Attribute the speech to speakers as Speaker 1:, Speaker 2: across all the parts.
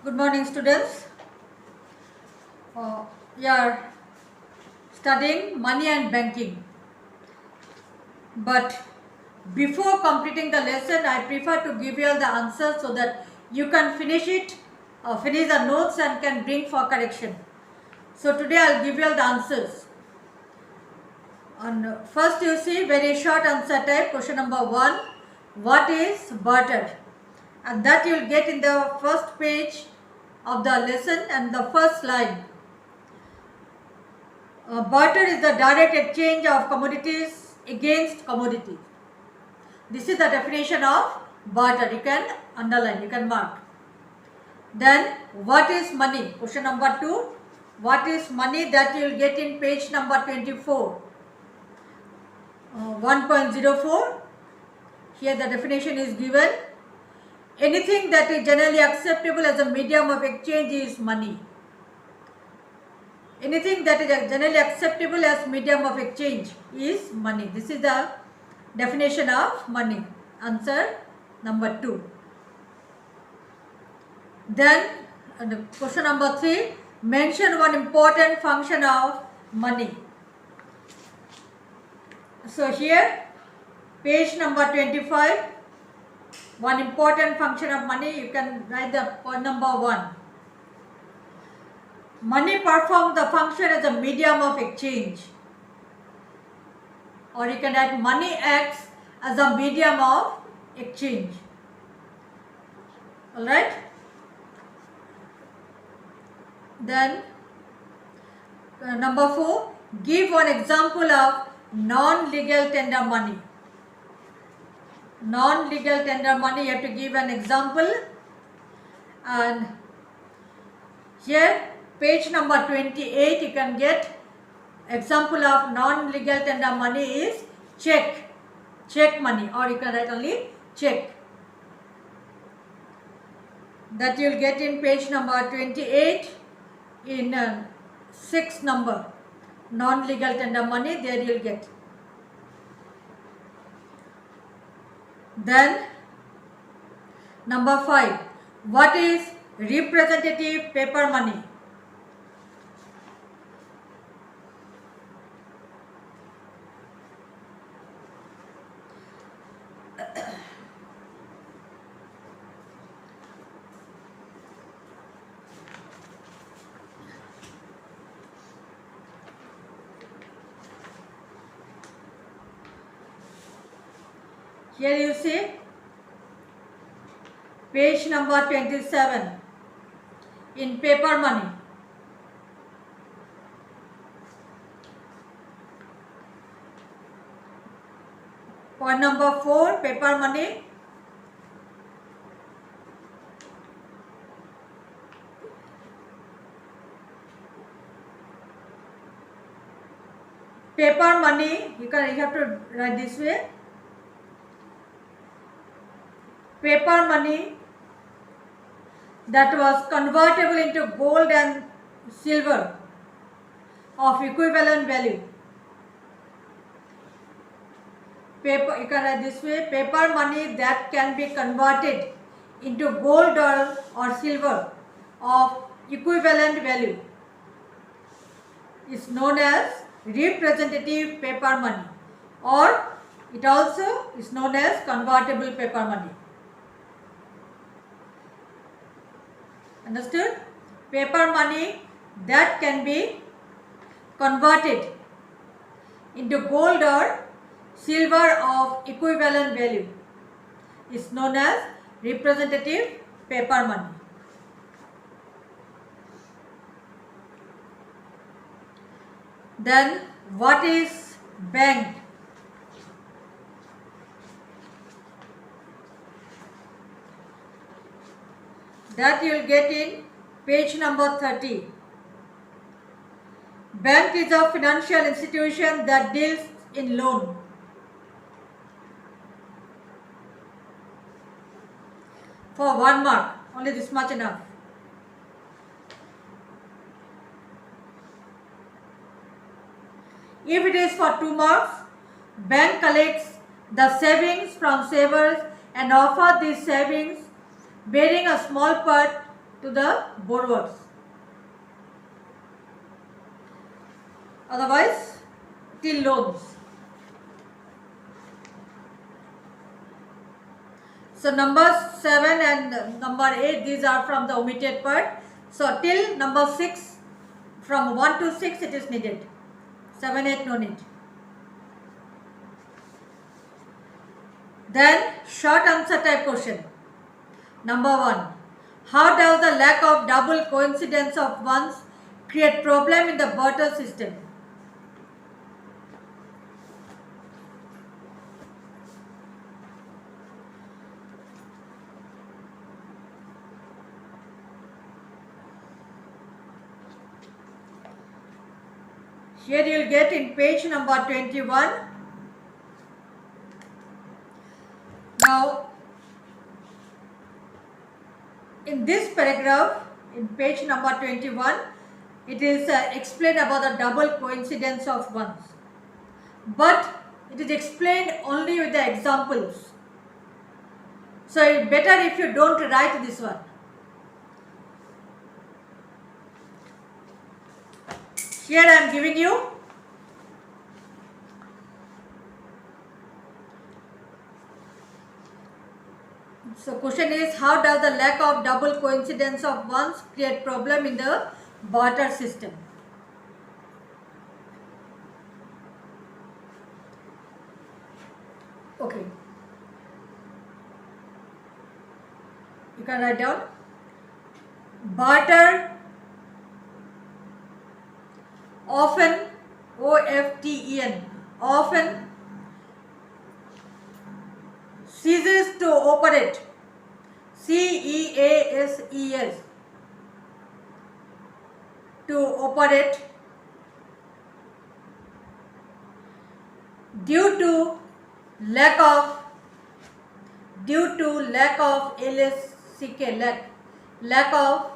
Speaker 1: Good morning, students. We are studying money and banking. But before completing the lesson, I prefer to give you all the answers so that you can finish it, finish the notes and can bring for correction. So today I'll give you all the answers. And first you see very short answer type, question number 1. What is barter? And that you will get in the first page of the lesson and the first line. Barter is the direct exchange of commodities against commodities. This is the definition of barter. You can underline, you can mark. Then what is money? Question number 2. What is money? That you will get in page number 24. 1.04. Here the definition is given. Anything that is generally acceptable as a medium of exchange is money. Anything that is generally acceptable as medium of exchange is money. This is the definition of money. Answer number 2. Then question number 3. Mention one important function of money. So here page number 25. One important function of money, you can write the point number 1. Money performs the function as a medium of exchange. Or you can write money acts as a medium of exchange. Alright? Then number 4. Give one example of non-legal tender money. Non-legal tender money, you have to give an example. And here page number 28, you can get example of non-legal tender money is check money, or you can write only check. That you will get in page number 28 in 6th number. Non-legal tender money, there you will get. Then number 5. What is representative paper money? Here you see page number 27 in paper money. Point number 4, paper money. Paper money, you have to write this way. Paper money that was convertible into gold and silver of equivalent value. Paper, you can write this way. Paper money that can be converted into gold or silver of equivalent value is known as representative paper money, or it also is known as convertible paper money. Understood? Paper money that can be converted into gold or silver of equivalent value is known as representative paper money. Then what is bank? That you will get in page number 30. Bank is a financial institution that deals in loan. For 1 mark, only this much enough. If it is for 2 marks, bank collects the savings from savers and offer these savings bearing a small part to the borrowers. Otherwise, till loans. So number 7 and number 8, these are from the omitted part. So till number 6, from 1 to 6 it is needed. 7, 8 no need. Then short answer type question. Number 1. How does the lack of double coincidence of ones create problem in the barter system? Here you will get in page number 21. Now, in this paragraph, in page number 21, it is explained about the double coincidence of ones. But it is explained only with the examples. So, it's better if you don't write this one. Here I am giving you so question is, how does the lack of double coincidence of ones create problem in the barter system? Okay. You can write down barter often, OFTEN, often ceases to operate, CEASES, to operate due to lack of LSCK, lack of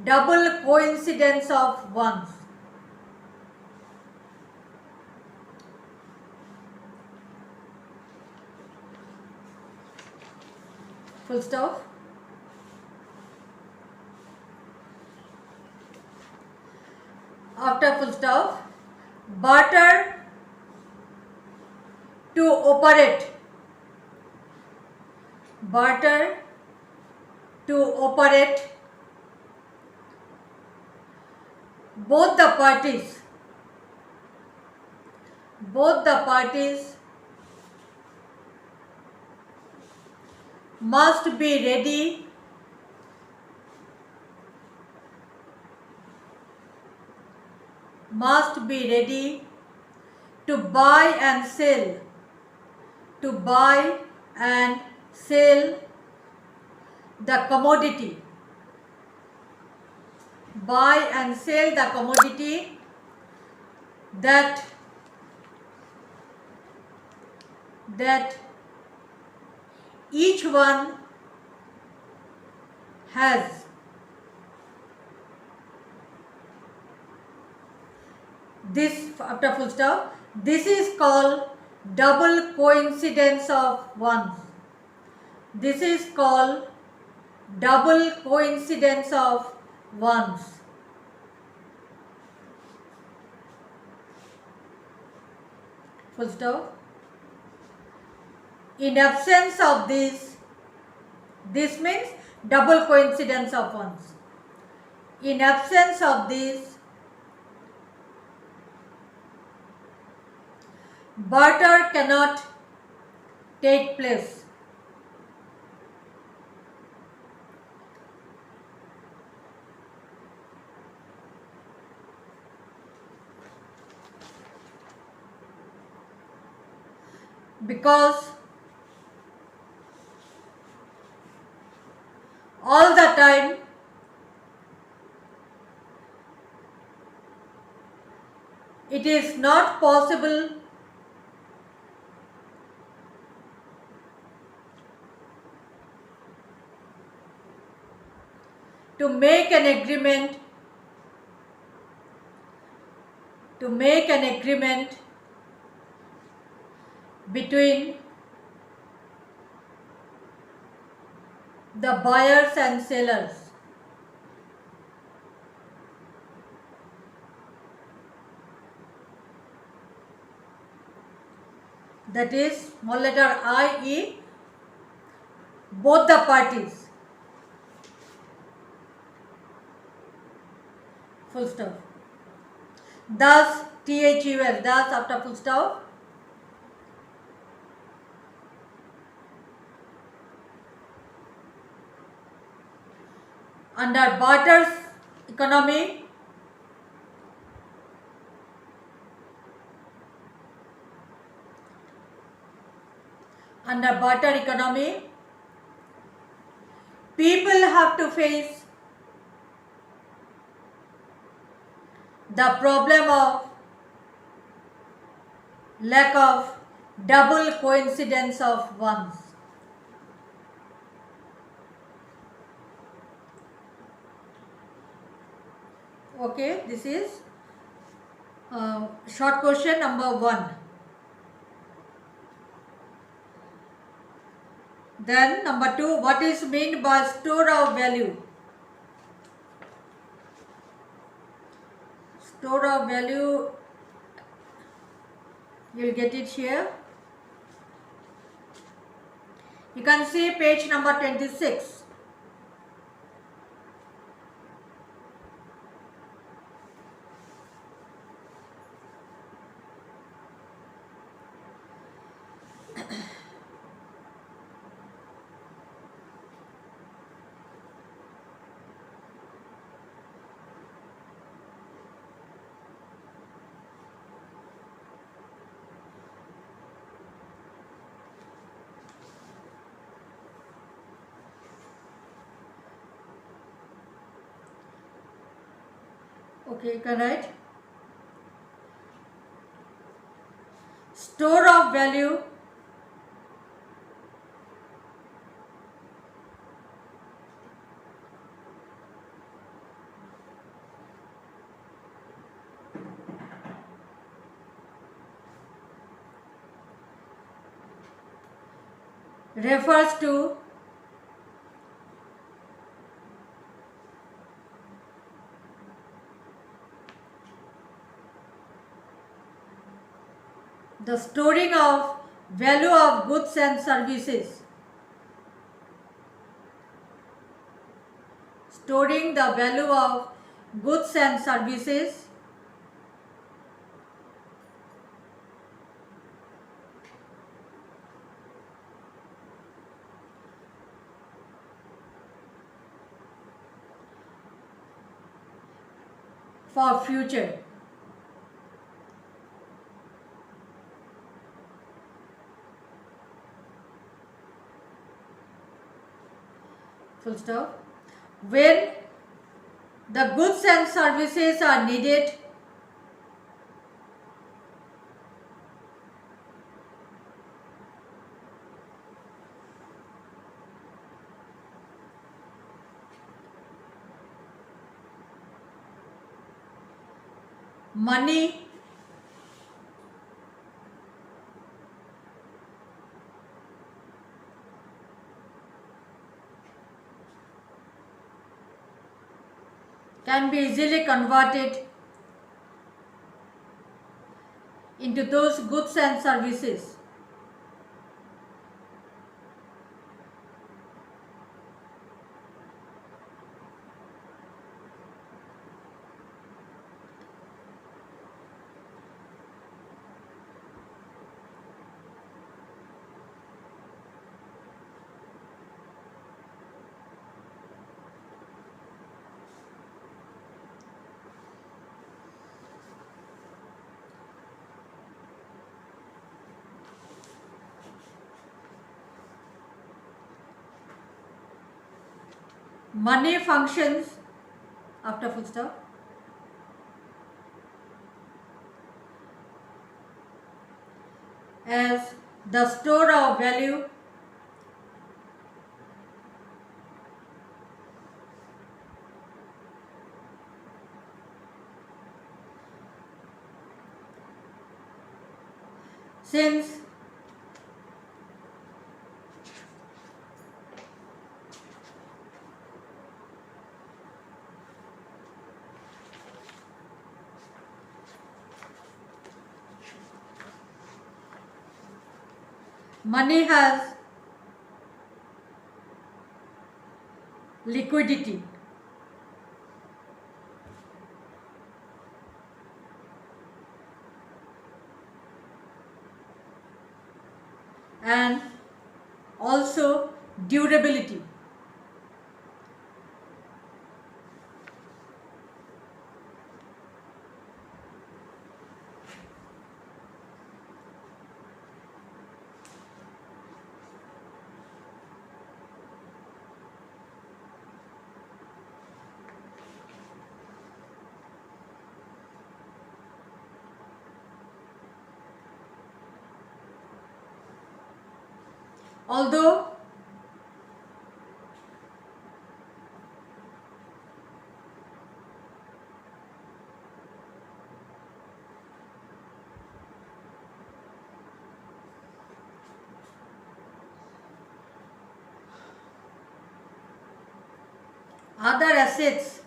Speaker 1: double coincidence of ones. Full stop. After full stop, barter to operate, barter to operate, both the parties must be ready to buy and sell the commodity, that each one has. This, after full stop, this is called double coincidence of ones. This is called double coincidence of ones. Full stop. In absence of this means double coincidence of ones. In absence of this, barter cannot take place. Because all the time it is not possible to make an agreement between the buyers and sellers. that is small letter I-E, both the parties. Full stop. Thus, THUS, thus after full stop. Under barter economy, people have to face the problem of lack of double coincidence of ones. Okay, this is short question number 1. Then number 2, what is meant by store of value? Store of value, you will get it here. You can see page number 26. Okay, you can write. Store of value refers to the storing of value of goods and services. Storing the value of goods and services for future. Full stop. When the goods and services are needed money can be easily converted into those goods and services. Money functions after full stop as the store of value since money has liquidity. And also durability. Although other assets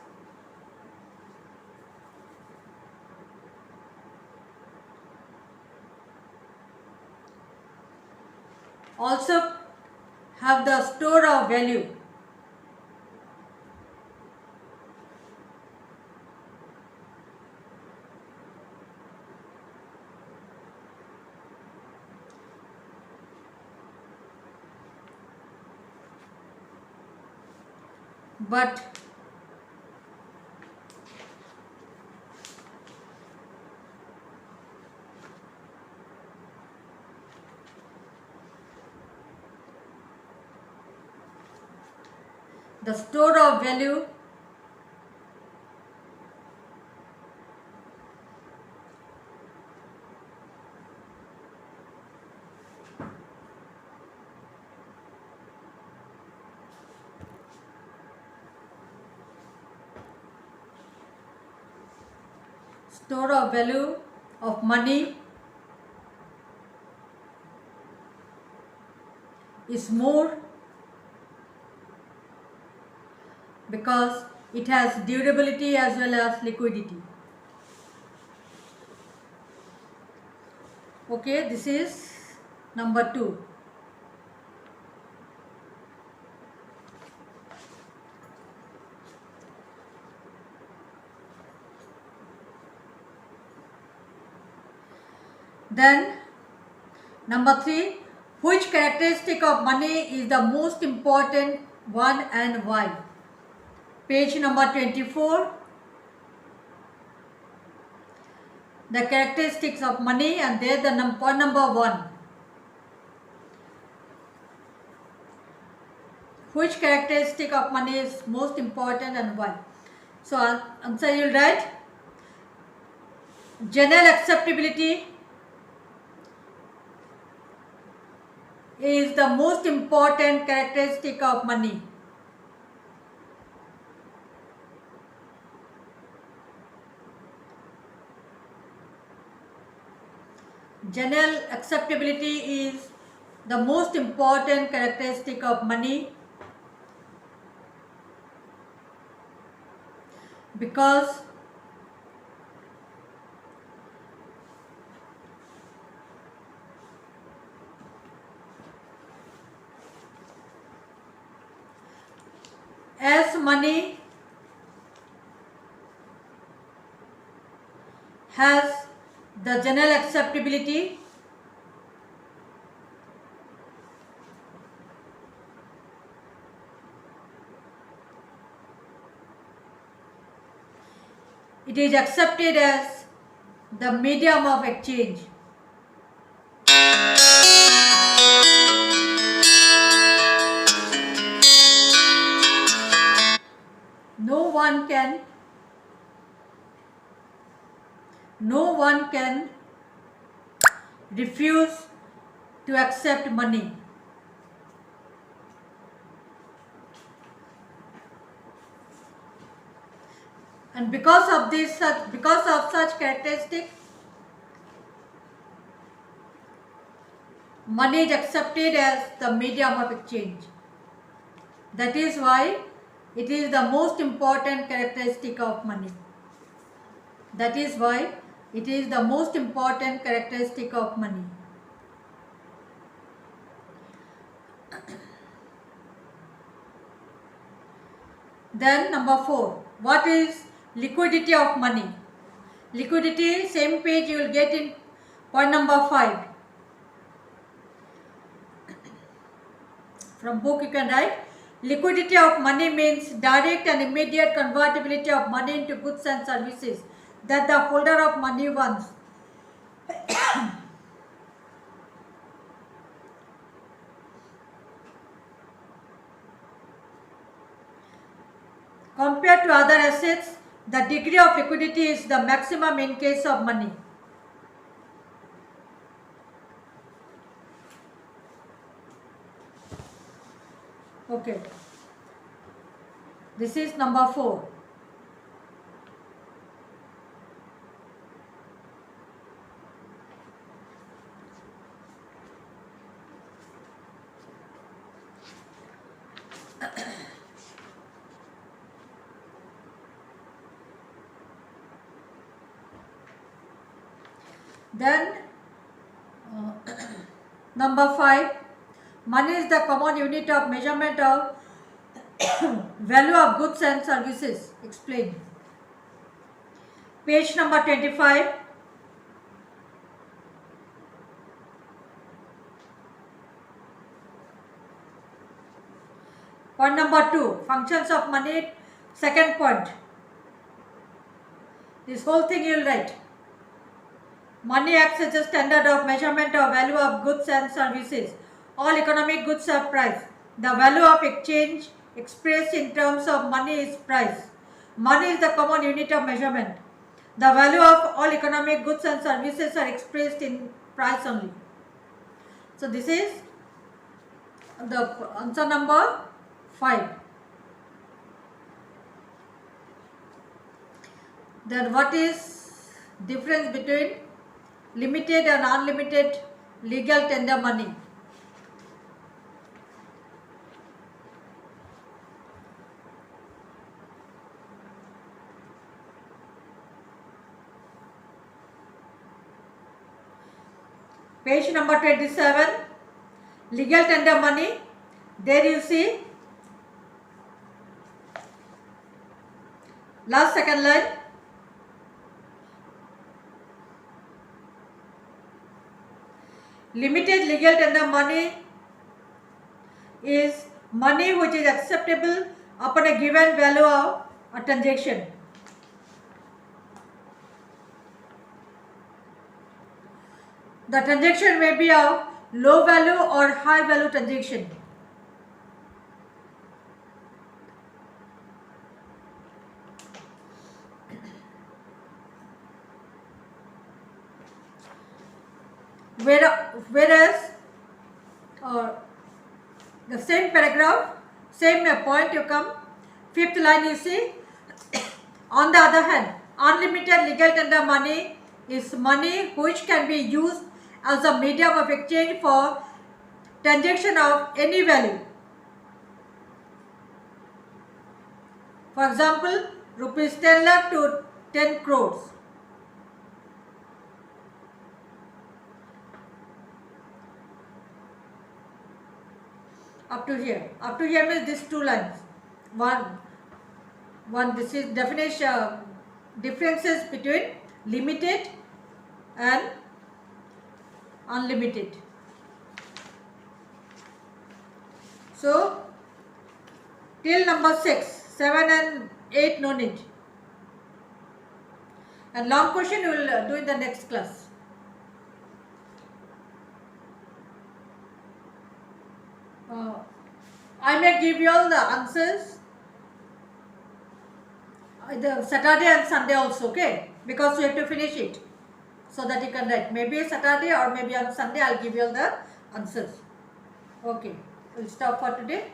Speaker 1: also have the store of value, but the store of value of money is more because it has durability as well as liquidity. Okay, this is number 2. Then number 3, which characteristic of money is the most important one and why? Page number 24. The characteristics of money, and there the point number 1. Which characteristic of money is most important and why? So answer you will write general acceptability is the most important characteristic of money. General acceptability is the most important characteristic of money because as money has the general acceptability, it is accepted as the medium of exchange. No one can refuse to accept money. And because of such characteristic, money is accepted as the medium of exchange. That is why it is the most important characteristic of money. That is why it is the most important characteristic of money. Then number 4, what is liquidity of money? Liquidity, same page you will get in point number 5. From book you can write, liquidity of money means direct and immediate convertibility of money into goods and services that the holder of money wants. Compared to other assets, the degree of liquidity is the maximum in case of money. Okay. This is number 4. Then number 5, money is the common unit of measurement of value of goods and services. Explain. Page number 25. Point number 2, functions of money. Second point. This whole thing you will write. Money acts as a standard of measurement of value of goods and services. All economic goods have price. The value of exchange expressed in terms of money is price. Money is the common unit of measurement. The value of all economic goods and services are expressed in price only. So this is the answer number 5. Then what is difference between limited and unlimited legal tender money? Page number 27, legal tender money. There you see last second line. Limited legal tender money is money which is acceptable upon a given value of a transaction. The transaction may be of low value or high value transaction. Whereas the same paragraph, same point you come, 5th line you see, on the other hand, unlimited legal tender money is money which can be used as a medium of exchange for transaction of any value. For example, rupees 10 lakh to 10 crores. Up to here. Up to here means these 2 lines. One this is definition, differences between limited and unlimited. So till number 6, 7 and 8 no need. And long question we will do in the next class. I may give you all the answers either Saturday and Sunday also, okay? Because you have to finish it so that you can write. Maybe Saturday or maybe on Sunday I'll give you all the answers. Okay, we'll stop for today.